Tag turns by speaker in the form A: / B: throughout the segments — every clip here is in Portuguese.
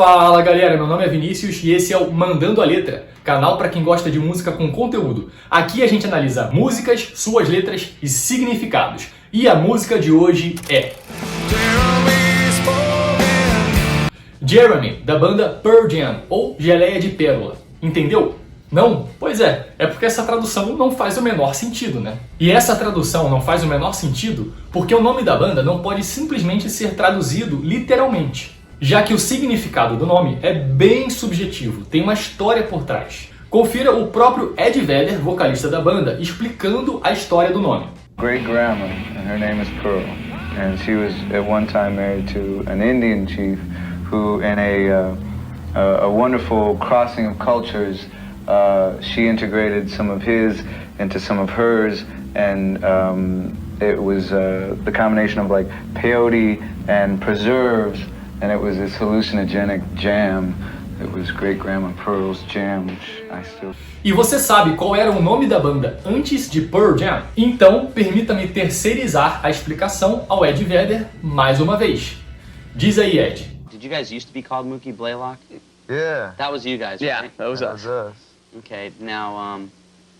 A: Fala galera, meu nome é Vinícius e esse é o Mandando a Letra, canal para quem gosta de música com conteúdo. Aqui a gente analisa músicas, suas letras e significados. E a música de hoje é Jeremy, da banda Pearl Jam, ou Geleia de Pérola. Entendeu? Não? Pois é porque essa tradução não faz o menor sentido, né? E essa tradução não faz o menor sentido porque o nome da banda não pode simplesmente ser traduzido literalmente, já que o significado do nome é bem subjetivo, tem uma história por trás. Confira o próprio Ed Vedder, vocalista da banda, explicando a história do nome.
B: Great grandma, and her name is Pearl, and she was at one time married to an Indian chief who, in a wonderful crossing of cultures, she integrated some of his into some of hers, and it was the combination of like peyote and preserves, and it was this hallucinogenic jam. It was Great Grandma Pearl's Jam, which I still...
A: E você sabe qual era o nome da banda antes de Pearl Jam? Então, permita-me terceirizar a explicação ao Ed Vedder mais uma vez. Diz aí, Ed.
C: Did you guys used to be called Mookie Blaylock?
B: Yeah.
C: That was you guys,
D: Yeah,
C: right?
D: that was us.
C: Okay, now,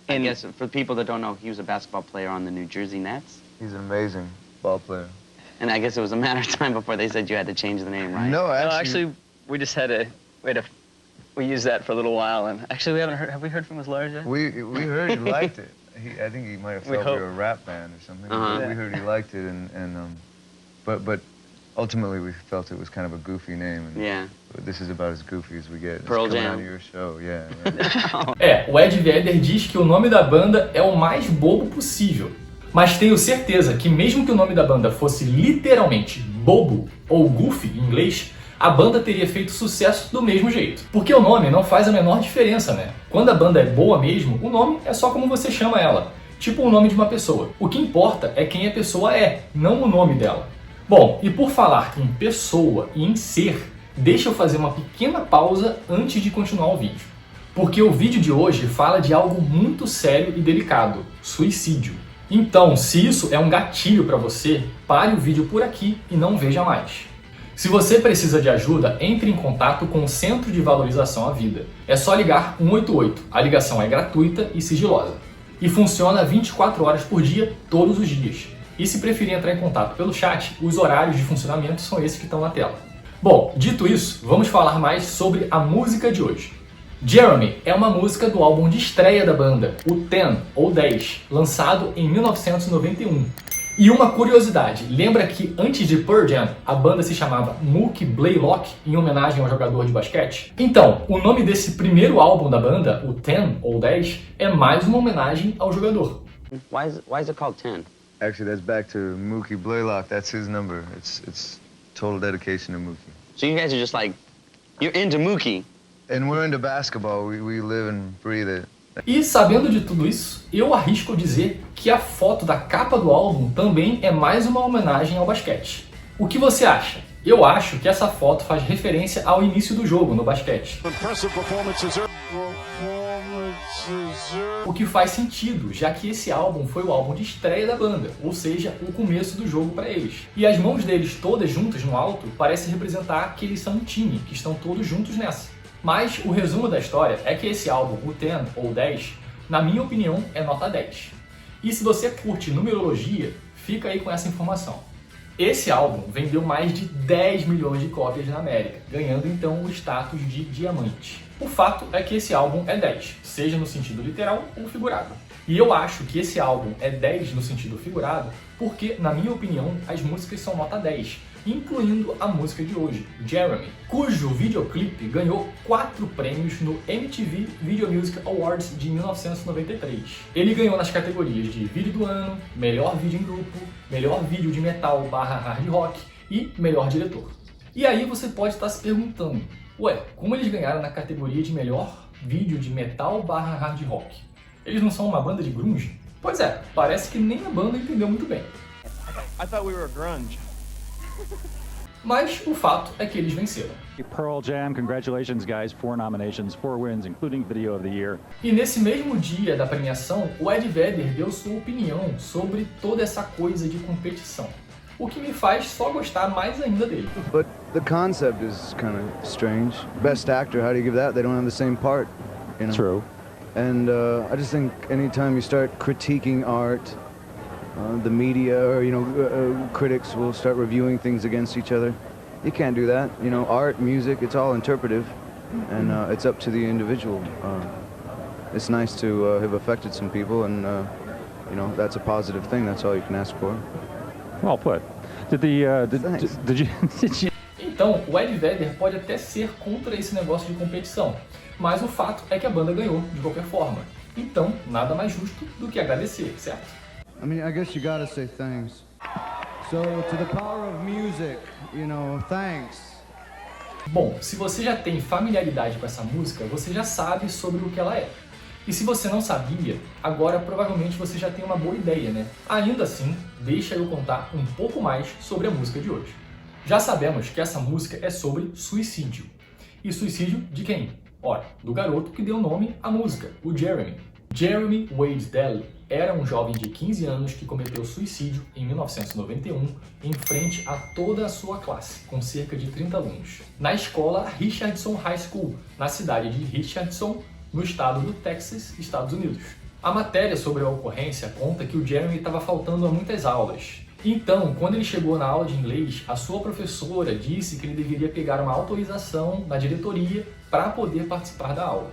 C: I guess for people that don't know, he was a basketball player on the New Jersey Nets.
B: He's an amazing ball player.
C: And I guess it was a matter of time before they said you had to change the name, right?
B: No,
D: No,
B: actually,
D: actually, we just had to we used that for a little while, and actually we haven't heard. Have we heard from his lawyers yet?
B: we heard he liked it. I think he might have
D: We
B: thought we
D: hope.
B: were a rap band or something.
C: Uh-huh.
B: But we heard he liked it, but ultimately we felt it was kind of a goofy name. And
C: Yeah.
B: this is about as goofy as we get. It's
C: Pearl
B: coming
C: Jam.
B: out of your show, yeah.
A: O Ed Vedder diz que o nome da banda é o mais bobo possível. Mas tenho certeza que mesmo que o nome da banda fosse literalmente bobo ou goofy em inglês, a banda teria feito sucesso do mesmo jeito. Porque o nome não faz a menor diferença, né? Quando a banda é boa mesmo, o nome é só como você chama ela. Tipo o nome de uma pessoa. O que importa é quem a pessoa é, não o nome dela. Bom, e por falar em pessoa e em ser, deixa eu fazer uma pequena pausa antes de continuar o vídeo. Porque o vídeo de hoje fala de algo muito sério e delicado: suicídio. Então, se isso é um gatilho para você, pare o vídeo por aqui e não veja mais. Se você precisa de ajuda, entre em contato com o Centro de Valorização à Vida. É só ligar 188. A ligação é gratuita e sigilosa. E funciona 24 horas por dia, todos os dias. E se preferir entrar em contato pelo chat, os horários de funcionamento são esses que estão na tela. Bom, dito isso, vamos falar mais sobre a música de hoje. Jeremy é uma música do álbum de estreia da banda, o 10 ou 10, lançado em 1991. E uma curiosidade, lembra que antes de Pearl Jam, a banda se chamava Mookie Blaylock, em homenagem ao jogador de basquete? Então, o nome desse primeiro álbum da banda, o 10 ou 10, é mais uma homenagem ao jogador.
C: Why is it called 10?
B: Actually, that's back to Mookie Blaylock. That's his number. It's total dedication to Mookie.
C: So you guys are just like, you're into Mookie.
B: And we're into basketball. We live and breathe it.
A: E sabendo de tudo isso, eu arrisco dizer que a foto da capa do álbum também é mais uma homenagem ao basquete. O que você acha? Eu acho que essa foto faz referência ao início do jogo no basquete. O que faz sentido, já que esse álbum foi o álbum de estreia da banda, ou seja, o começo do jogo para eles. E as mãos deles todas juntas no alto parecem representar que eles são um time, que estão todos juntos nessa. Mas o resumo da história é que esse álbum, o 10 ou 10, na minha opinião, é nota 10. E se você curte numerologia, fica aí com essa informação. Esse álbum vendeu mais de 10 milhões de cópias na América, ganhando então o status de diamante. O fato é que esse álbum é 10, seja no sentido literal ou figurado. E eu acho que esse álbum é 10 no sentido figurado porque, na minha opinião, as músicas são nota 10, incluindo a música de hoje, Jeremy, cujo videoclipe ganhou 4 prêmios no MTV Video Music Awards de 1993. Ele ganhou nas categorias de Vídeo do Ano, Melhor Vídeo em Grupo, Melhor Vídeo de Metal / Hard Rock e Melhor Diretor. E aí você pode estar se perguntando, ué, como eles ganharam na categoria de Melhor Vídeo de Metal / Hard Rock? Eles não são uma banda de grunge? Pois é, parece que nem a banda entendeu muito bem.
E: I thought we were grunge.
A: Mas o fato é que eles venceram.
F: Pearl Jam, congratulations guys, 4 nominations, 4 wins, including Video of the Year.
A: E nesse mesmo dia da premiação, o Ed Vedder deu sua opinião sobre toda essa coisa de competição. O que me faz só gostar mais ainda dele.
B: But the concept is kind of strange. Best actor, how do you give that? They don't have the same part, you know?
F: True.
B: And I just think anytime you start critiquing art, the media or, critics will start reviewing things against each other. You can't do that. You know, art, music, it's all interpretive, and it's up to the individual. It's nice to have affected some people, and, that's a positive thing. That's all you can ask for.
F: Well put. Did you
A: Então, o Ed Vedder pode até ser contra esse negócio de competição, mas o fato é que a banda ganhou de qualquer forma. Então, nada mais justo do que agradecer, certo?
B: I mean, I guess you gotta say thanks. So, to the power of music, thanks.
A: Bom, se você já tem familiaridade com essa música, você já sabe sobre o que ela é. E se você não sabia, agora provavelmente você já tem uma boa ideia, né? Ainda assim, deixa eu contar um pouco mais sobre a música de hoje. Já sabemos que essa música é sobre suicídio. E suicídio de quem? Ora, do garoto que deu nome à música, o Jeremy. Jeremy Wade Daly era um jovem de 15 anos que cometeu suicídio em 1991 em frente a toda a sua classe, com cerca de 30 alunos, na escola Richardson High School, na cidade de Richardson, no estado do Texas, Estados Unidos. A matéria sobre a ocorrência conta que o Jeremy estava faltando a muitas aulas. Então, quando ele chegou na aula de inglês, a sua professora disse que ele deveria pegar uma autorização da diretoria para poder participar da aula.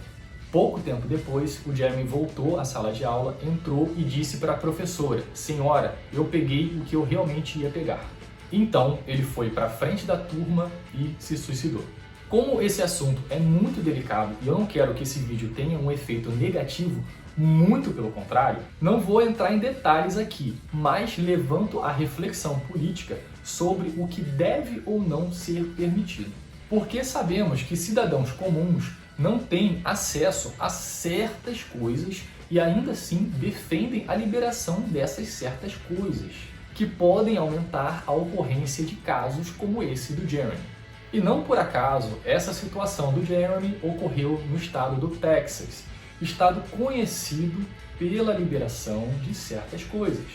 A: Pouco tempo depois, o Jeremy voltou à sala de aula, entrou e disse para a professora: "Senhora, eu peguei o que eu realmente ia pegar." Então, ele foi para a frente da turma e se suicidou. Como esse assunto é muito delicado e eu não quero que esse vídeo tenha um efeito negativo, muito pelo contrário, não vou entrar em detalhes aqui, mas levanto a reflexão política sobre o que deve ou não ser permitido. Porque sabemos que cidadãos comuns não têm acesso a certas coisas e ainda assim defendem a liberação dessas certas coisas, que podem aumentar a ocorrência de casos como esse do Jeremy. E não por acaso, essa situação do Jeremy ocorreu no estado do Texas, estado conhecido pela liberação de certas coisas.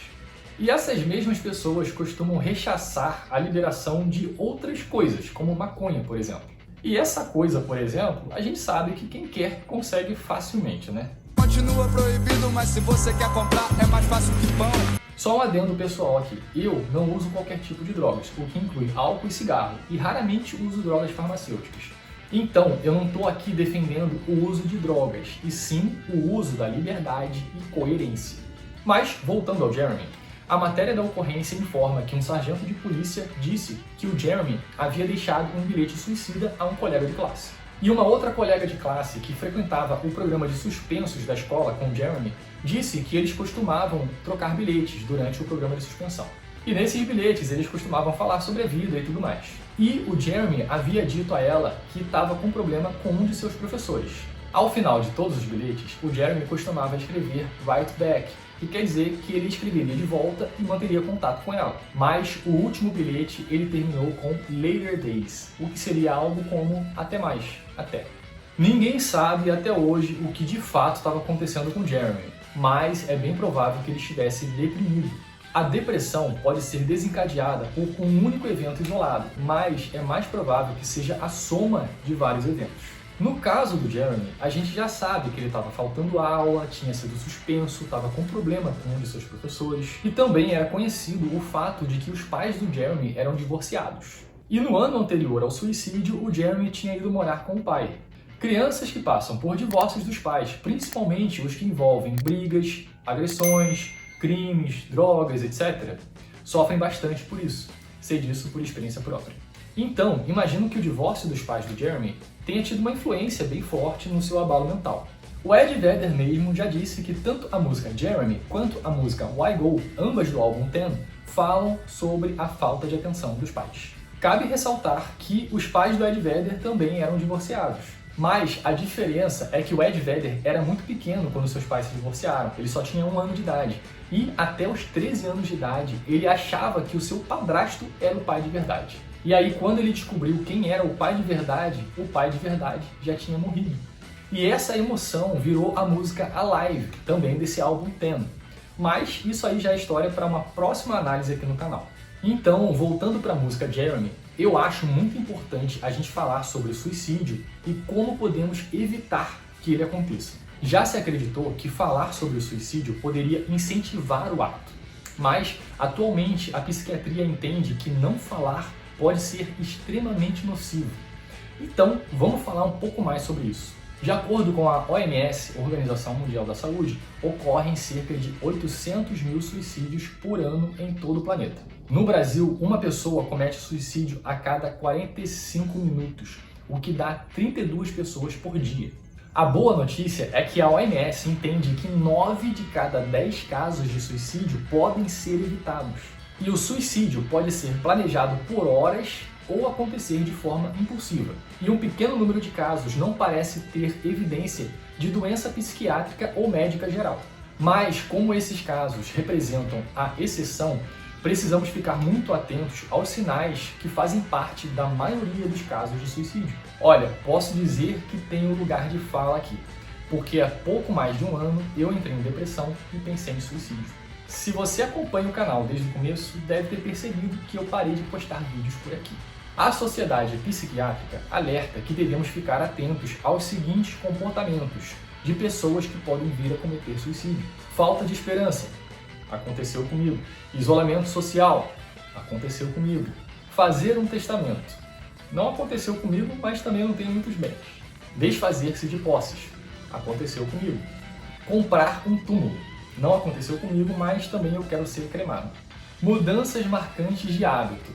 A: E essas mesmas pessoas costumam rechaçar a liberação de outras coisas, como maconha, por exemplo. E essa coisa, por exemplo, a gente sabe que quem quer consegue facilmente, né?
G: Continua proibido, mas se você quer comprar, é mais fácil que pão.
A: Só um adendo pessoal aqui, eu não uso qualquer tipo de drogas, o que inclui álcool e cigarro, e raramente uso drogas farmacêuticas. Então, eu não estou aqui defendendo o uso de drogas, e sim o uso da liberdade e coerência. Mas, voltando ao Jeremy, a matéria da ocorrência informa que um sargento de polícia disse que o Jeremy havia deixado um bilhete suicida a um colega de classe. E uma outra colega de classe que frequentava o programa de suspensos da escola com o Jeremy disse que eles costumavam trocar bilhetes durante o programa de suspensão. E nesses bilhetes eles costumavam falar sobre a vida e tudo mais. E o Jeremy havia dito a ela que estava com problema com um de seus professores. Ao final de todos os bilhetes, o Jeremy costumava escrever "write back", que quer dizer que ele escreveria de volta e manteria contato com ela. Mas o último bilhete ele terminou com "later days", o que seria algo como "até mais", até. Ninguém sabe até hoje o que de fato estava acontecendo com o Jeremy, mas é bem provável que ele estivesse deprimido. A depressão pode ser desencadeada por um único evento isolado, mas é mais provável que seja a soma de vários eventos. No caso do Jeremy, a gente já sabe que ele estava faltando aula, tinha sido suspenso, estava com problema com um de seus professores, e também era conhecido o fato de que os pais do Jeremy eram divorciados. E no ano anterior ao suicídio, o Jeremy tinha ido morar com o pai. Crianças que passam por divórcios dos pais, principalmente os que envolvem brigas, agressões, crimes, drogas, etc., sofrem bastante por isso. Sei disso por experiência própria. Então, imagino que o divórcio dos pais do Jeremy tenha tido uma influência bem forte no seu abalo mental. O Ed Vedder mesmo já disse que tanto a música Jeremy quanto a música Why Go, ambas do álbum Ten, falam sobre a falta de atenção dos pais. Cabe ressaltar que os pais do Ed Vedder também eram divorciados. Mas a diferença é que o Ed Vedder era muito pequeno quando seus pais se divorciaram, ele só tinha 1 ano de idade. E até os 13 anos de idade, ele achava que o seu padrasto era o pai de verdade. E aí, quando ele descobriu quem era o pai de verdade já tinha morrido. E essa emoção virou a música Alive, também desse álbum Ten. Mas isso aí já é história para uma próxima análise aqui no canal. Então, voltando para a música Jeremy, eu acho muito importante a gente falar sobre o suicídio e como podemos evitar que ele aconteça. Já se acreditou que falar sobre o suicídio poderia incentivar o ato, mas atualmente a psiquiatria entende que não falar pode ser extremamente nocivo. Então, vamos falar um pouco mais sobre isso. De acordo com a OMS, Organização Mundial da Saúde, ocorrem cerca de 800 mil suicídios por ano em todo o planeta. No Brasil, uma pessoa comete suicídio a cada 45 minutos, o que dá 32 pessoas por dia. A boa notícia é que a OMS entende que 9 de cada 10 casos de suicídio podem ser evitados. E o suicídio pode ser planejado por horas ou acontecer de forma impulsiva. E um pequeno número de casos não parece ter evidência de doença psiquiátrica ou médica geral. Mas, como esses casos representam a exceção, precisamos ficar muito atentos aos sinais que fazem parte da maioria dos casos de suicídio. Olha, posso dizer que tenho lugar de fala aqui, porque há pouco mais de um ano eu entrei em depressão e pensei em suicídio. Se você acompanha o canal desde o começo, deve ter percebido que eu parei de postar vídeos por aqui. A Sociedade Psiquiátrica alerta que devemos ficar atentos aos seguintes comportamentos de pessoas que podem vir a cometer suicídio. Falta de esperança. Aconteceu comigo. Isolamento social. Aconteceu comigo. Fazer um testamento. Não aconteceu comigo, mas também não tenho muitos bens. Desfazer-se de posses. Aconteceu comigo. Comprar um túmulo. Não aconteceu comigo, mas também eu quero ser cremado. Mudanças marcantes de hábito.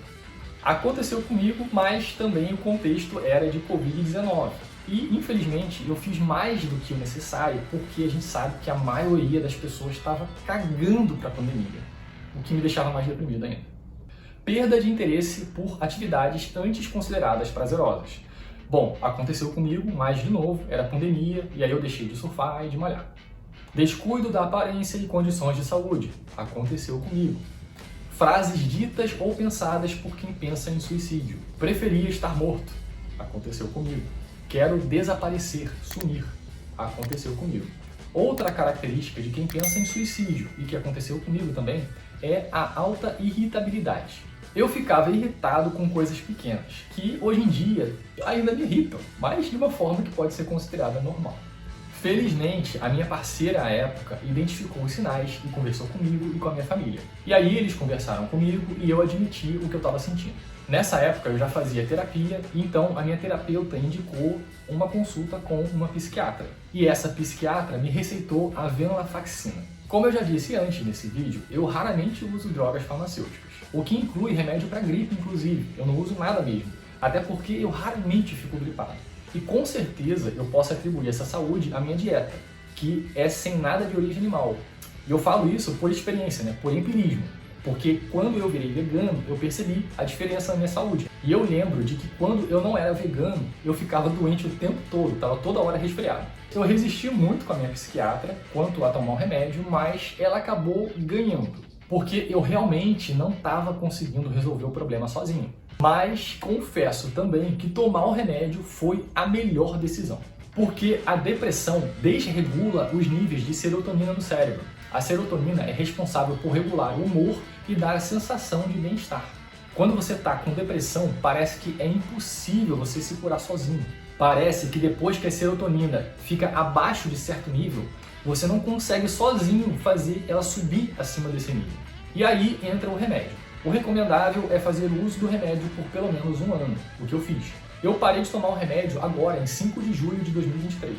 A: Aconteceu comigo, mas também o contexto era de Covid-19. E, infelizmente, eu fiz mais do que o necessário, porque a gente sabe que a maioria das pessoas estava cagando para a pandemia, o que me deixava mais deprimido ainda. Perda de interesse por atividades antes consideradas prazerosas. Bom, aconteceu comigo, mas, de novo, era pandemia, e aí eu deixei de surfar e de malhar. Descuido da aparência e condições de saúde. Aconteceu comigo. Frases ditas ou pensadas por quem pensa em suicídio. Preferia estar morto. Aconteceu comigo. Quero desaparecer, sumir. Aconteceu comigo. Outra característica de quem pensa em suicídio, e que aconteceu comigo também, é a alta irritabilidade. Eu ficava irritado com coisas pequenas, que hoje em dia ainda me irritam, mas de uma forma que pode ser considerada normal. Felizmente, a minha parceira à época identificou os sinais e conversou comigo e com a minha família. E aí eles conversaram comigo e eu admiti o que eu estava sentindo. Nessa época eu já fazia terapia, e então a minha terapeuta indicou uma consulta com uma psiquiatra. E essa psiquiatra me receitou a venlafaxina. Como eu já disse antes nesse vídeo, eu raramente uso drogas farmacêuticas, o que inclui remédio para gripe, inclusive. Eu não uso nada mesmo, até porque eu raramente fico gripado. E com certeza eu posso atribuir essa saúde à minha dieta, que é sem nada de origem animal. E eu falo isso por experiência, por empirismo. Porque quando eu virei vegano, eu percebi a diferença na minha saúde. E eu lembro de que quando eu não era vegano, eu ficava doente o tempo todo, estava toda hora resfriado. Eu resisti muito com a minha psiquiatra quanto a tomar o remédio, mas ela acabou ganhando. Porque eu realmente não estava conseguindo resolver o problema sozinho. Mas confesso também que tomar o remédio foi a melhor decisão. Porque a depressão desregula os níveis de serotonina no cérebro. A serotonina é responsável por regular o humor e dar a sensação de bem-estar. Quando você está com depressão, parece que é impossível você se curar sozinho. Parece que depois que a serotonina fica abaixo de certo nível, você não consegue sozinho fazer ela subir acima desse nível. E aí entra o remédio. O recomendável é fazer uso do remédio por pelo menos um ano, o que eu fiz. Eu parei de tomar o remédio agora, em 5 de julho de 2023.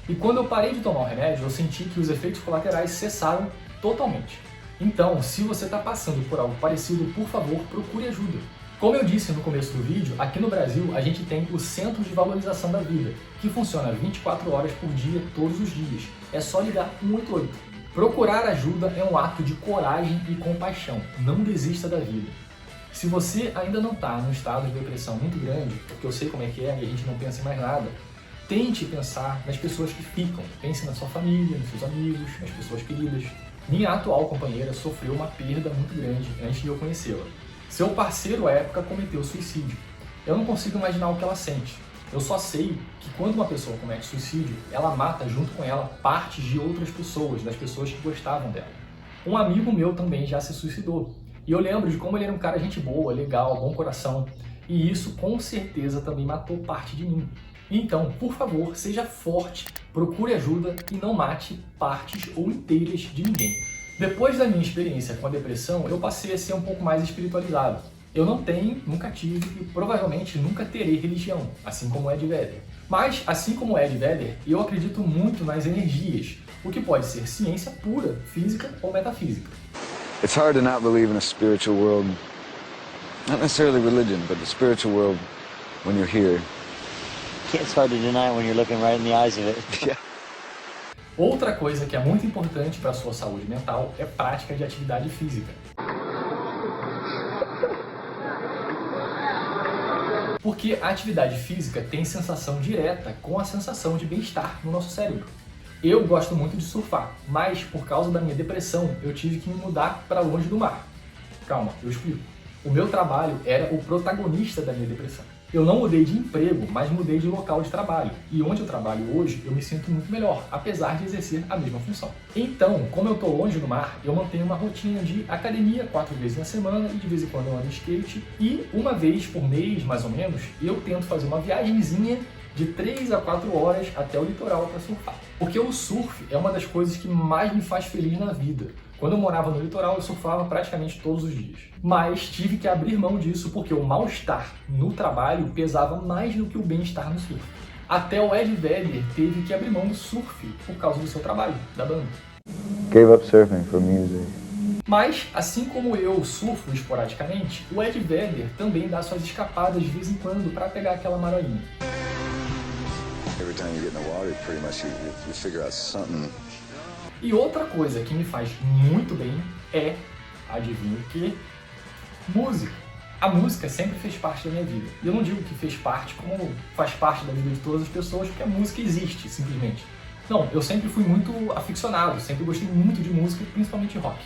A: E quando eu parei de tomar o remédio, eu senti que os efeitos colaterais cessaram totalmente. Então, se você está passando por algo parecido, por favor, procure ajuda. Como eu disse no começo do vídeo, aqui no Brasil a gente tem o Centro de Valorização da Vida, que funciona 24 horas por dia, todos os dias. É só ligar 188. Procurar ajuda é um ato de coragem e compaixão. Não desista da vida. Se você ainda não está num estado de depressão muito grande, porque eu sei como é que é e a gente não pensa em mais nada, tente pensar nas pessoas que ficam. Pense na sua família, nos seus amigos, nas pessoas queridas. Minha atual companheira sofreu uma perda muito grande antes de eu conhecê-la. Seu parceiro à época cometeu suicídio. Eu não consigo imaginar o que ela sente. Eu só sei que quando uma pessoa comete suicídio, ela mata junto com ela partes de outras pessoas, das pessoas que gostavam dela. Um amigo meu também já se suicidou. E eu lembro de como ele era um cara gente boa, legal, bom coração. E isso com certeza também matou parte de mim. Então, por favor, seja forte, procure ajuda e não mate partes ou inteiras de ninguém. Depois da minha experiência com a depressão, eu passei a ser um pouco mais espiritualizado. Eu não tenho, nunca tive e provavelmente nunca terei religião, assim como Ed Vedder. Mas, assim como Ed Vedder, eu acredito muito nas energias, o que pode ser ciência pura, física ou metafísica.
B: It's hard to not believe in a spiritual world. Not necessarily religion, but the spiritual world when you're here.
H: It's hard to deny it when you're looking right in the eyes of it.
B: Yeah.
A: Outra coisa que é muito importante para a sua saúde mental é prática de atividade física. Porque a atividade física tem sensação direta com a sensação de bem-estar no nosso cérebro. Eu gosto muito de surfar, mas por causa da minha depressão eu tive que me mudar para longe do mar. Calma, eu explico. O meu trabalho era o protagonista da minha depressão. Eu não mudei de emprego, mas mudei de local de trabalho. E onde eu trabalho hoje, eu me sinto muito melhor, apesar de exercer a mesma função. Então, como eu estou longe do mar, eu mantenho uma rotina de academia 4 vezes na semana e de vez em quando eu ando de skate. E uma vez por mês, mais ou menos, eu tento fazer uma viagemzinha de 3 a 4 horas até o litoral para surfar. Porque o surf é uma das coisas que mais me faz feliz na vida. Quando eu morava no litoral, eu surfava praticamente todos os dias. Mas tive que abrir mão disso porque o mal-estar no trabalho pesava mais do que o bem-estar no surf. Até o Ed Vedder teve que abrir mão do surf por causa do seu trabalho, da banda.
B: Gave up surfing for music.
A: Mas, assim como eu surfo esporadicamente, o Ed Vedder também dá suas escapadas de vez em quando para pegar aquela marolinha.
B: Every time you get in the water, pretty much you figure out something.
A: E outra coisa que me faz muito bem é, adivinha o quê? Música. A música sempre fez parte da minha vida. E eu não digo que fez parte como faz parte da vida de todas as pessoas, porque a música existe, simplesmente. Não, eu sempre fui muito aficionado, sempre gostei muito de música, principalmente rock.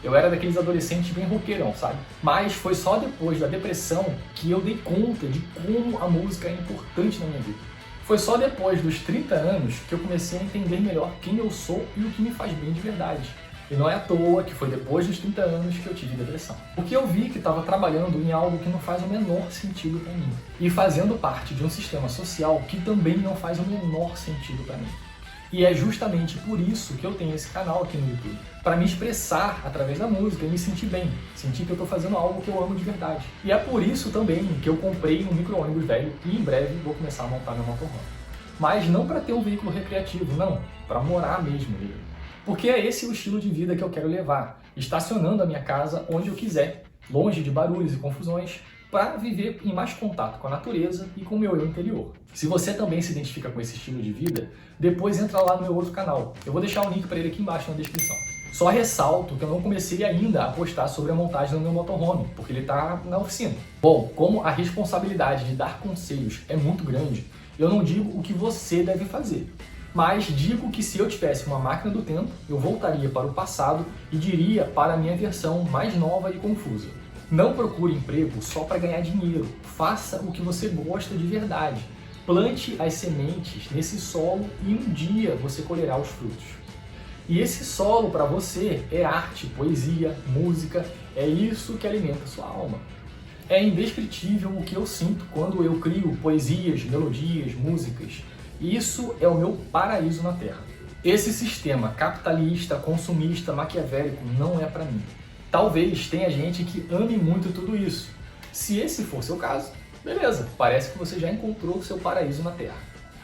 A: Eu era daqueles adolescentes bem roqueirão, sabe? Mas foi só depois da depressão que eu dei conta de como a música é importante na minha vida. Foi só depois dos 30 anos que eu comecei a entender melhor quem eu sou e o que me faz bem de verdade. E não é à toa que foi depois dos 30 anos que eu tive depressão. Porque eu vi que estava trabalhando em algo que não faz o menor sentido para mim. E fazendo parte de um sistema social que também não faz o menor sentido para mim. E é justamente por isso que eu tenho esse canal aqui no YouTube. Para me expressar através da música e me sentir bem. Sentir que eu estou fazendo algo que eu amo de verdade. E é por isso também que eu comprei um micro-ônibus velho e em breve vou começar a montar meu motorhome. Mas não para ter um veículo recreativo, não. Para morar mesmo nele. Porque é esse o estilo de vida que eu quero levar. Estacionando a minha casa onde eu quiser. Longe de barulhos e confusões. Para viver em mais contato com a natureza e com o meu eu interior. Se você também se identifica com esse estilo de vida, depois entra lá no meu outro canal. Eu vou deixar o link para ele aqui embaixo na descrição. Só ressalto que eu não comecei ainda a postar sobre a montagem do meu motorhome, porque ele está na oficina. Bom, como a responsabilidade de dar conselhos é muito grande, eu não digo o que você deve fazer. Mas digo que se eu tivesse uma máquina do tempo, eu voltaria para o passado e diria para a minha versão mais nova e confusa. Não procure emprego só para ganhar dinheiro. Faça o que você gosta de verdade. Plante as sementes nesse solo e um dia você colherá os frutos. E esse solo para você é arte, poesia, música, é isso que alimenta a sua alma. É indescritível o que eu sinto quando eu crio poesias, melodias, músicas. Isso é o meu paraíso na Terra. Esse sistema capitalista, consumista, maquiavélico não é para mim. Talvez tenha gente que ame muito tudo isso. Se esse for seu caso, beleza, parece que você já encontrou o seu paraíso na Terra.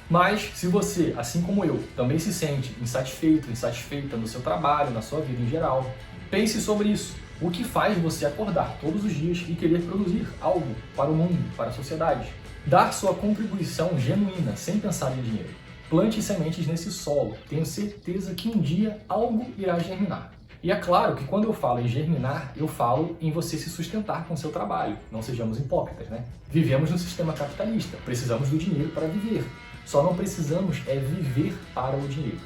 A: Mas se você, assim como eu, também se sente insatisfeito, insatisfeita no seu trabalho, na sua vida em geral, pense sobre isso. O que faz você acordar todos os dias e querer produzir algo para o mundo, para a sociedade? Dar sua contribuição genuína, sem pensar em dinheiro. Plante sementes nesse solo. Tenho certeza que um dia algo irá germinar. E é claro que quando eu falo em germinar, eu falo em você se sustentar com o seu trabalho. Não sejamos hipócritas, né? Vivemos no sistema capitalista, precisamos do dinheiro para viver. Só não precisamos viver para o dinheiro.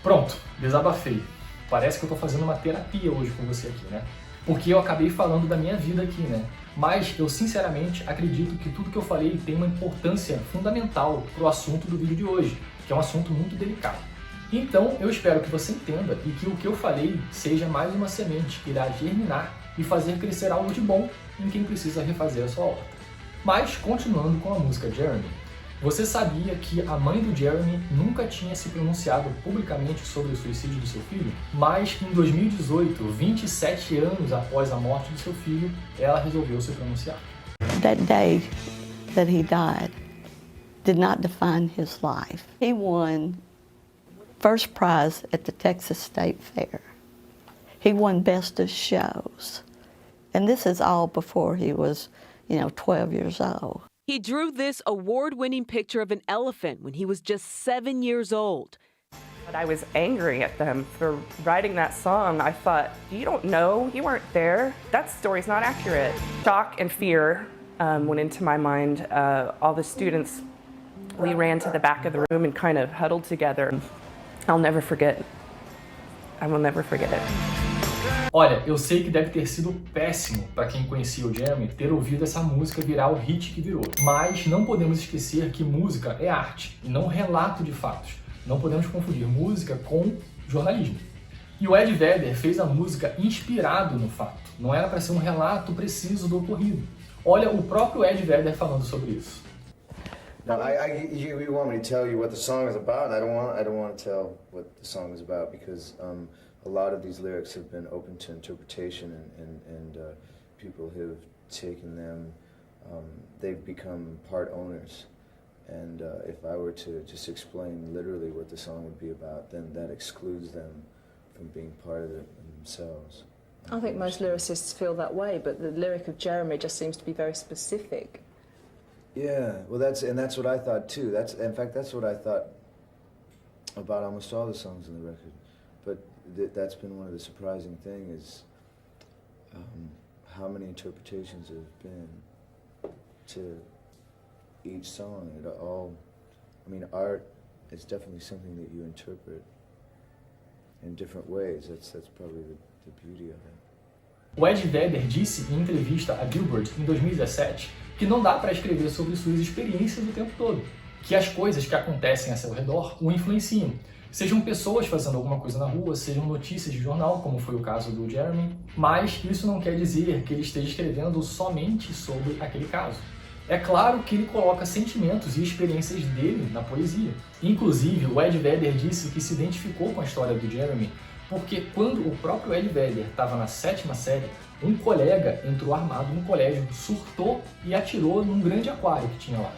A: Pronto, desabafei. Parece que eu estou fazendo uma terapia hoje com você aqui, né? Porque eu acabei falando da minha vida aqui, né? Mas eu sinceramente acredito que tudo que eu falei tem uma importância fundamental para o assunto do vídeo de hoje, que é um assunto muito delicado. Então, eu espero que você entenda e que o que eu falei seja mais uma semente que irá germinar e fazer crescer algo de bom em quem precisa refazer a sua horta. Mas, continuando com a música Jeremy, você sabia que a mãe do Jeremy nunca tinha se pronunciado publicamente sobre o suicídio do seu filho? Mas em 2018, 27 anos após a morte do seu filho, ela resolveu se pronunciar.
I: That day that he died did not define his life. He won first prize at the Texas State Fair. He won Best of Shows. And this is all before he was, 12 years old.
J: He drew this award-winning picture of an elephant when he was just 7 years old.
K: But I was angry at them for writing that song. I thought, you don't know, you weren't there. That story's not accurate. Shock and fear went into my mind. All the students, we ran to the back of the room and kind of huddled together. I'll never forget. I will never forget it.
A: Olha, eu sei que deve ter sido péssimo para quem conhecia o Jeremy ter ouvido essa música virar o hit que virou. Mas não podemos esquecer que música é arte e não relato de fatos. Não podemos confundir música com jornalismo. E o Ed Vedder fez a música inspirado no fato. Não era para ser um relato preciso do ocorrido. Olha o próprio Ed Vedder falando sobre isso.
L: Now, you want me to tell you what the song is about? I don't want to tell what the song is about because a lot of these lyrics have been open to interpretation and people have taken them, they've become part owners. And if I were to just explain literally what the song would be about, then that excludes them from being part of it themselves.
M: I think most lyricists feel that way, but the lyric of Jeremy just seems to be very specific.
L: Yeah, well that's what I thought too. In fact that's what I thought about almost all the songs in the record. But that's been one of the surprising things is how many interpretations there have been to each song. Art is definitely something that you interpret in different ways. That's probably the beauty of it.
A: O Ed Vedder disse em entrevista a Billboard em 2017 que não dá para escrever sobre suas experiências o tempo todo, que as coisas que acontecem a seu redor o influenciam. Sejam pessoas fazendo alguma coisa na rua, sejam notícias de jornal, como foi o caso do Jeremy, mas isso não quer dizer que ele esteja escrevendo somente sobre aquele caso. É claro que ele coloca sentimentos e experiências dele na poesia. Inclusive, o Ed Vedder disse que se identificou com a história do Jeremy porque quando o próprio Ed Vedder estava na 7ª série, um colega entrou armado no colégio, surtou e atirou num grande aquário que tinha lá.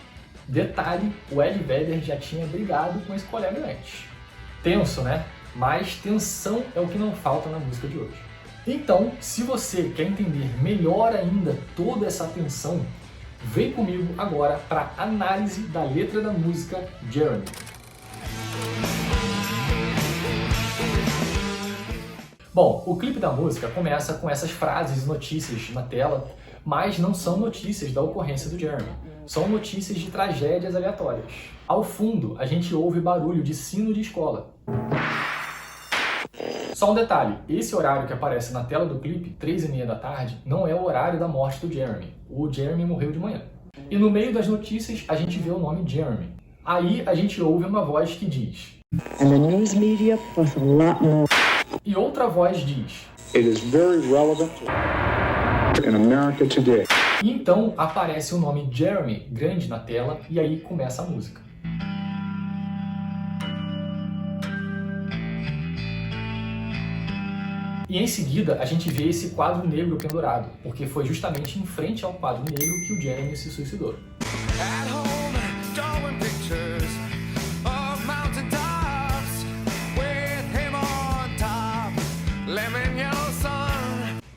A: Detalhe, o Ed Vedder já tinha brigado com esse colega antes. Tenso, né? Mas tensão é o que não falta na música de hoje. Então, se você quer entender melhor ainda toda essa tensão, vem comigo agora para a análise da letra da música Jeremy. Bom, o clipe da música começa com essas frases e notícias na tela, mas não são notícias da ocorrência do Jeremy. São notícias de tragédias aleatórias. Ao fundo, a gente ouve barulho de sino de escola. Só um detalhe, esse horário que aparece na tela do clipe, 3h30 da tarde, não é o horário da morte do Jeremy. O Jeremy morreu de manhã. E no meio das notícias, a gente vê o nome Jeremy. Aí a gente ouve uma voz que diz...
N: And the news media was a lot more.
A: E outra voz diz...
N: It is very relevant in America today.
A: E então aparece o nome Jeremy grande na tela e aí começa a música. E em seguida a gente vê esse quadro negro pendurado, porque foi justamente em frente ao quadro negro que o Jeremy se suicidou.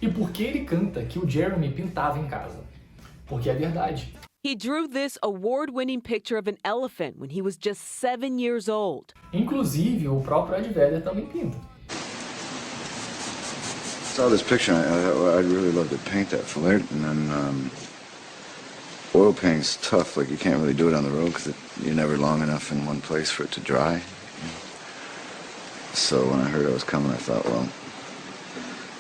A: E por que ele canta que o Jeremy pintava em casa? Porque é verdade.
J: He drew this award-winning picture of an elephant when he was just 7 years old.
A: Inclusive, o próprio Ed Vedder também pinta.
B: Saw this picture, I'd really love to paint that flirt, and then oil paint's tough, like you can't really do it on the road because you're never long enough in one place for it to dry. So when I heard I was coming, I thought, well,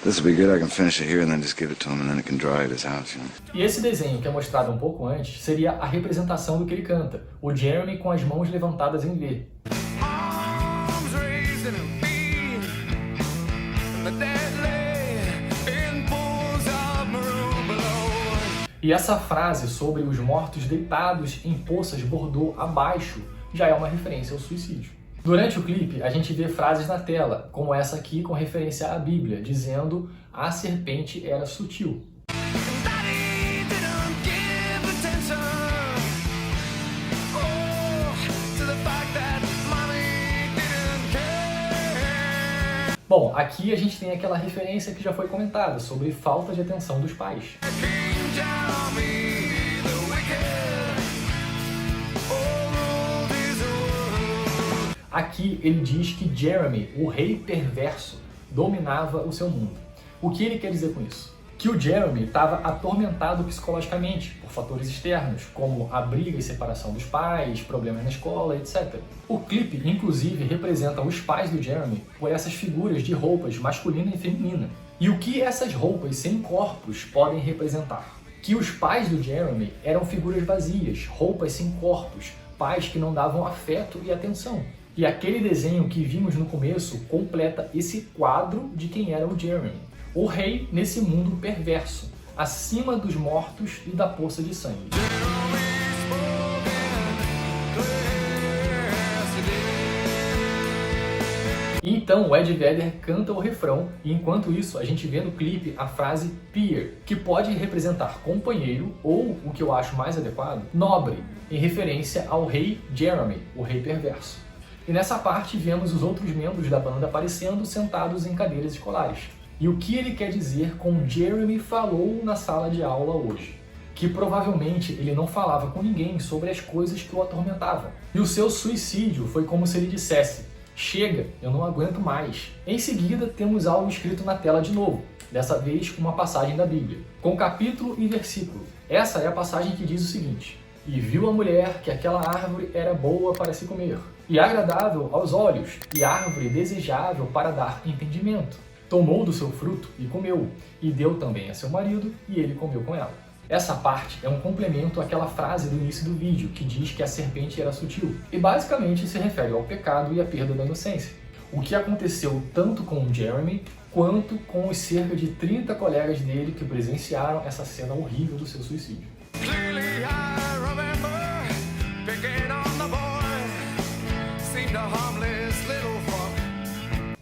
B: this will be good, I can finish it here and then just give it to him and then it can dry at his house, you know.
A: E esse desenho que é mostrado um pouco antes seria a representação do que ele canta, o Jeremy com as mãos levantadas em V. E essa frase sobre os mortos deitados em poças Bordeaux abaixo já é uma referência ao suicídio. Durante o clipe, a gente vê frases na tela, como essa aqui com referência à Bíblia, dizendo a serpente era sutil. Bom, aqui a gente tem aquela referência que já foi comentada sobre falta de atenção dos pais. Aqui ele diz que Jeremy, o rei perverso, dominava o seu mundo. O que ele quer dizer com isso? Que o Jeremy estava atormentado psicologicamente por fatores externos, como a briga e separação dos pais, problemas na escola, etc. O clipe, inclusive, representa os pais do Jeremy por essas figuras de roupas masculina e feminina. E o que essas roupas sem corpos podem representar? Que os pais do Jeremy eram figuras vazias, roupas sem corpos, pais que não davam afeto e atenção. E aquele desenho que vimos no começo completa esse quadro de quem era o Jeremy. O rei nesse mundo perverso, acima dos mortos e da poça de sangue. Então o Ed Vedder canta o refrão e enquanto isso a gente vê no clipe a frase peer, que pode representar companheiro ou, o que eu acho mais adequado, nobre, em referência ao rei Jeremy, o rei perverso. E nessa parte vemos os outros membros da banda aparecendo sentados em cadeiras escolares. E o que ele quer dizer com Jeremy falou na sala de aula hoje? Que provavelmente ele não falava com ninguém sobre as coisas que o atormentavam. E o seu suicídio foi como se ele dissesse: chega, eu não aguento mais. Em seguida temos algo escrito na tela de novo, dessa vez uma passagem da Bíblia, com capítulo e versículo. Essa é a passagem que diz o seguinte: e viu a mulher que aquela árvore era boa para se comer, e agradável aos olhos, e árvore desejável para dar entendimento. Tomou do seu fruto e comeu, e deu também a seu marido, e ele comeu com ela. Essa parte é um complemento àquela frase do início do vídeo, que diz que a serpente era sutil, e basicamente se refere ao pecado e à perda da inocência. O que aconteceu tanto com o Jeremy, quanto com os cerca de 30 colegas dele que presenciaram essa cena horrível do seu suicídio.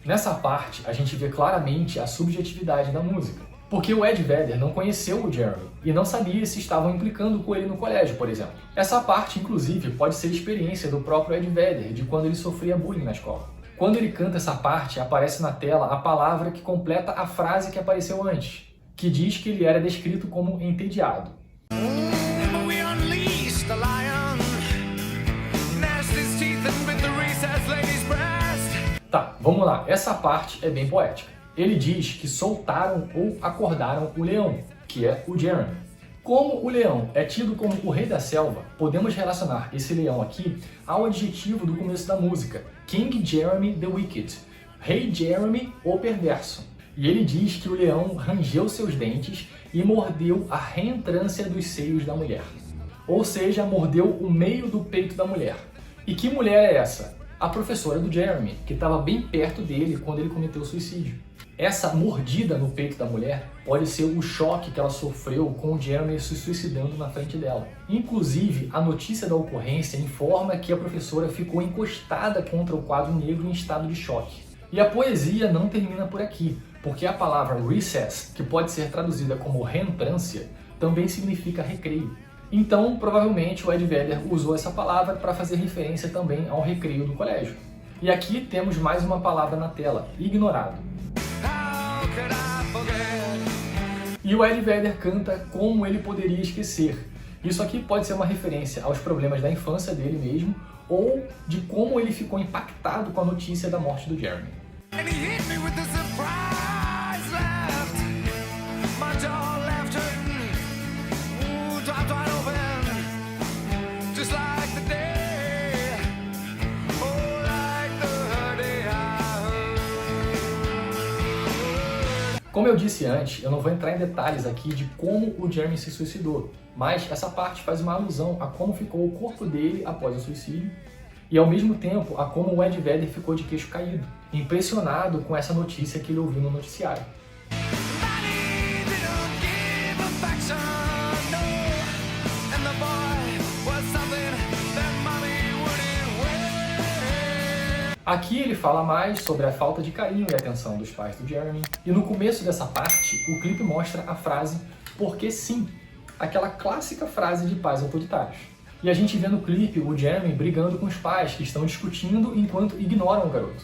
A: Nessa parte, a gente vê claramente a subjetividade da música, porque o Ed Vedder não conheceu o Jeremy e não sabia se estavam implicando com ele no colégio, por exemplo. Essa parte, inclusive, pode ser experiência do próprio Ed Vedder, de quando ele sofria bullying na escola. Quando ele canta essa parte, aparece na tela a palavra que completa a frase que apareceu antes, que diz que ele era descrito como entediado. Tá, vamos lá. Essa parte é bem poética. Ele diz que soltaram ou acordaram o leão, que é o Jeremy. Como o leão é tido como o rei da selva, podemos relacionar esse leão aqui ao adjetivo do começo da música, King Jeremy the Wicked, Rei Jeremy o Perverso. E ele diz que o leão rangeu seus dentes e mordeu a reentrância dos seios da mulher. Ou seja, mordeu o meio do peito da mulher. E que mulher é essa? A professora do Jeremy, que estava bem perto dele quando ele cometeu o suicídio. Essa mordida no peito da mulher pode ser o choque que ela sofreu com o Jeremy se suicidando na frente dela. Inclusive, a notícia da ocorrência informa que a professora ficou encostada contra o quadro negro em estado de choque. E a poesia não termina por aqui, porque a palavra recess, que pode ser traduzida como reentrância, também significa recreio. Então, provavelmente, o Ed Vedder usou essa palavra para fazer referência também ao recreio do colégio. E aqui temos mais uma palavra na tela, ignorado. E o Ed Vedder canta como ele poderia esquecer. Isso aqui pode ser uma referência aos problemas da infância dele mesmo, ou de como ele ficou impactado com a notícia da morte do Jeremy. Como eu disse antes, eu não vou entrar em detalhes aqui de como o Jeremy se suicidou, mas essa parte faz uma alusão a como ficou o corpo dele após o suicídio e ao mesmo tempo a como o Ed Vedder ficou de queixo caído, impressionado com essa notícia que ele ouviu no noticiário. Aqui ele fala mais sobre a falta de carinho e atenção dos pais do Jeremy. E no começo dessa parte, o clipe mostra a frase "porque sim", aquela clássica frase de pais autoritários. E a gente vê no clipe o Jeremy brigando com os pais que estão discutindo enquanto ignoram o garoto.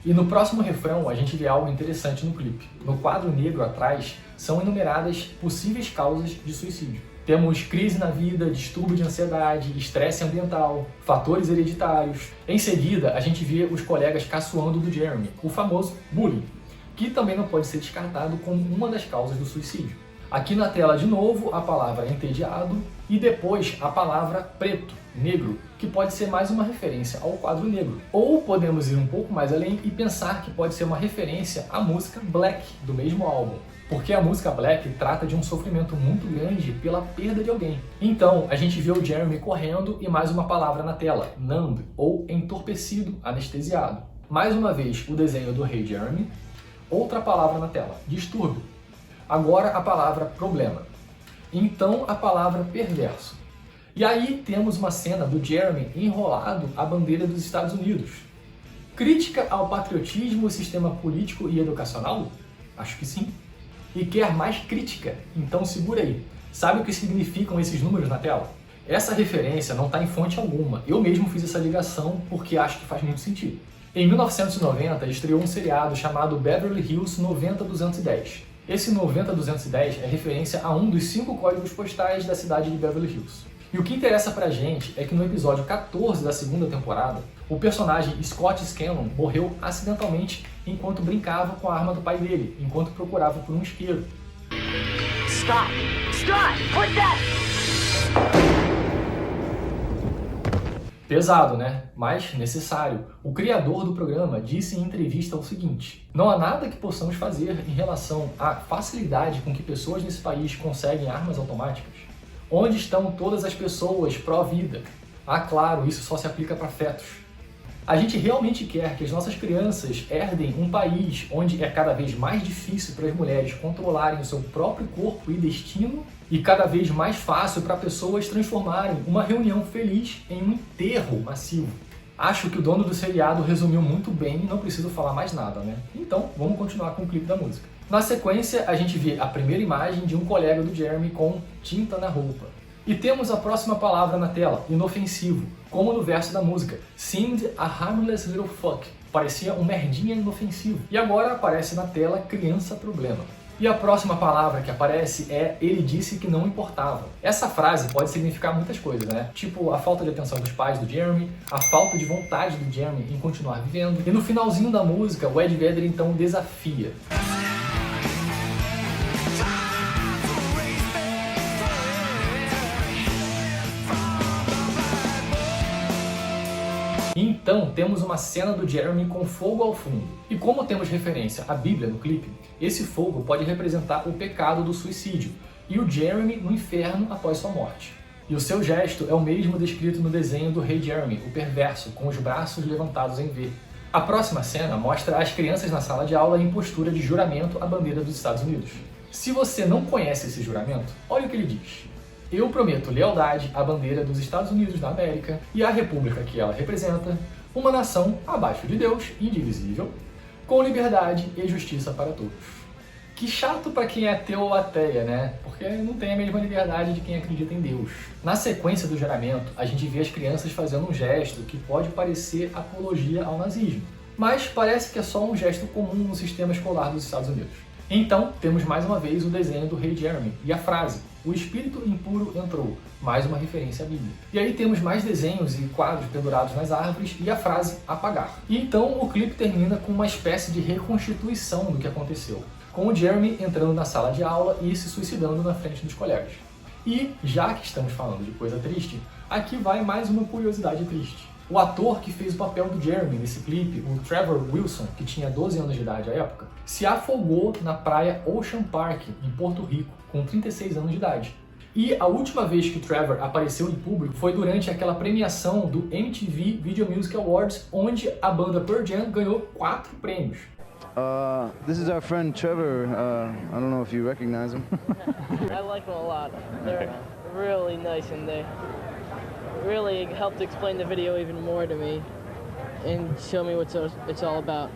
A: E no próximo refrão a gente vê algo interessante no clipe. No quadro negro atrás são enumeradas possíveis causas de suicídio. Temos crise na vida, distúrbio de ansiedade, estresse ambiental, fatores hereditários. Em seguida, a gente vê os colegas caçoando do Jeremy, o famoso bullying, que também não pode ser descartado como uma das causas do suicídio. Aqui na tela, de novo, a palavra entediado e depois a palavra preto, negro, que pode ser mais uma referência ao quadro negro. Ou podemos ir um pouco mais além e pensar que pode ser uma referência à música Black, do mesmo álbum. Porque a música Black trata de um sofrimento muito grande pela perda de alguém. Então, a gente vê o Jeremy correndo e mais uma palavra na tela, numb, ou entorpecido, anestesiado. Mais uma vez, o desenho do Hey Jeremy. Outra palavra na tela, distúrbio. Agora a palavra problema. Então a palavra perverso. E aí temos uma cena do Jeremy enrolado à bandeira dos Estados Unidos. Crítica ao patriotismo, sistema político e educacional? Acho que sim. E quer mais crítica? Então segura aí. Sabe o que significam esses números na tela? Essa referência não está em fonte alguma. Eu mesmo fiz essa ligação porque acho que faz muito sentido. Em 1990 estreou um seriado chamado Beverly Hills 90210. Esse 90210 é referência a um dos 5 códigos postais da cidade de Beverly Hills. E o que interessa pra gente é que no episódio 14 da segunda temporada, o personagem Scott Scanlon morreu acidentalmente enquanto brincava com a arma do pai dele, enquanto procurava por um isqueiro.
O: Scott! Scott! What's that?
A: Pesado, né? Mas necessário. O criador do programa disse em entrevista o seguinte: não há nada que possamos fazer em relação à facilidade com que pessoas nesse país conseguem armas automáticas. Onde estão todas as pessoas pró-vida? Ah, claro, isso só se aplica para fetos. A gente realmente quer que as nossas crianças herdem um país onde é cada vez mais difícil para as mulheres controlarem o seu próprio corpo e destino e cada vez mais fácil para pessoas transformarem uma reunião feliz em um enterro massivo. Acho que o dono do seriado resumiu muito bem e não preciso falar mais nada, né? Então, vamos continuar com o clipe da música. Na sequência, a gente vê a primeira imagem de um colega do Jeremy com tinta na roupa. E temos a próxima palavra na tela, inofensivo, como no verso da música, seemed a harmless little fuck, parecia um merdinha inofensivo. E agora aparece na tela criança problema. E a próxima palavra que aparece é ele disse que não importava. Essa frase pode significar muitas coisas, né? Tipo a falta de atenção dos pais do Jeremy, a falta de vontade do Jeremy em continuar vivendo. E no finalzinho da música, o Ed Vedder então desafia. Então, temos uma cena do Jeremy com fogo ao fundo. E como temos referência à Bíblia no clipe, esse fogo pode representar o pecado do suicídio e o Jeremy no inferno após sua morte. E o seu gesto é o mesmo descrito no desenho do Hey Jeremy, o perverso, com os braços levantados em V. A próxima cena mostra as crianças na sala de aula em postura de juramento à bandeira dos Estados Unidos. Se você não conhece esse juramento, olha o que ele diz. Eu prometo lealdade à bandeira dos Estados Unidos da América e à república que ela representa, uma nação abaixo de Deus, indivisível, com liberdade e justiça para todos. Que chato para quem é ateu ou ateia, né? Porque não tem a mesma liberdade de quem acredita em Deus. Na sequência do juramento, a gente vê as crianças fazendo um gesto que pode parecer apologia ao nazismo, mas parece que é só um gesto comum no sistema escolar dos Estados Unidos. Então, temos mais uma vez o desenho do Hey Jeremy e a frase, o espírito impuro entrou, mais uma referência à Bíblia. E aí temos mais desenhos e quadros pendurados nas árvores e a frase apagar. E então o clipe termina com uma espécie de reconstituição do que aconteceu, com o Jeremy entrando na sala de aula e se suicidando na frente dos colegas. E, já que estamos falando de coisa triste, aqui vai mais uma curiosidade triste. O ator que fez o papel do Jeremy nesse clipe, o Trevor Wilson, que tinha 12 anos de idade à época, se afogou na praia Ocean Park, em Porto Rico, com 36 anos de idade. E a última vez que o Trevor apareceu em público foi durante aquela premiação do MTV Video Music Awards, onde a banda Pearl Jam ganhou 4 prêmios.
B: This is our friend Trevor. I don't know if you recognize him.
P: I like them a lot. They're really nice and they really helped explain the video even more to me and show me what it's all about.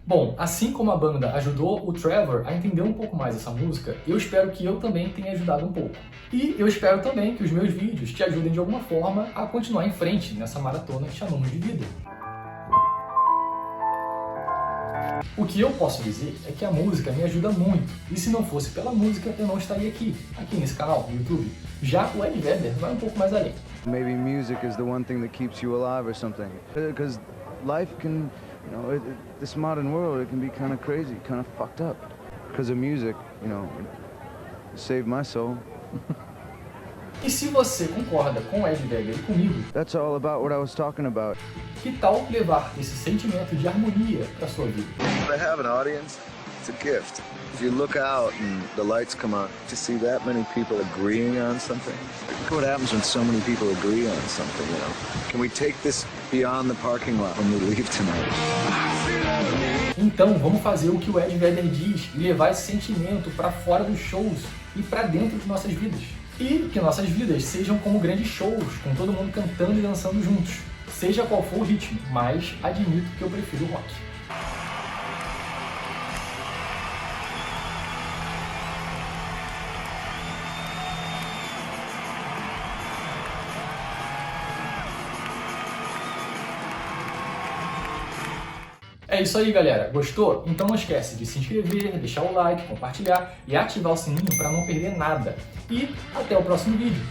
A: Bom, assim como a banda ajudou o Trevor a entender um pouco mais essa música, eu espero que eu também tenha ajudado um pouco. E eu espero também que os meus vídeos te ajudem de alguma forma a continuar em frente nessa maratona que chamamos de vida. O que eu posso dizer é que a música me ajuda muito, e se não fosse pela música eu não estaria aqui nesse canal, no YouTube. Já o Ed Vedder vai um pouco mais além.
B: Maybe music is the one thing that keeps you alive or something. Because life can, you know, this modern world, it can be kind of crazy, kind of fucked up. Because of music, you know, it saved my soul.
A: E se você concorda com o Ed Vedder e comigo,
B: that's all about what I was talking about.
A: Que tal levar esse sentimento de harmonia para sua vida?
L: To have an audience, it's a gift. If you look out and the lights come on, to see that many people agreeing on something. Look what happens when so many people agree on something, you know. Can we take this beyond the parking lot when we leave tonight?
A: Então vamos fazer o que o Ed Vedder diz e levar esse sentimento para fora dos shows e para dentro de nossas vidas. E que nossas vidas sejam como grandes shows, com todo mundo cantando e dançando juntos. Seja qual for o ritmo, mas admito que eu prefiro o rock. É isso aí, galera. Gostou? Então não esquece de se inscrever, deixar o like, compartilhar e ativar o sininho para não perder nada. E até o próximo vídeo.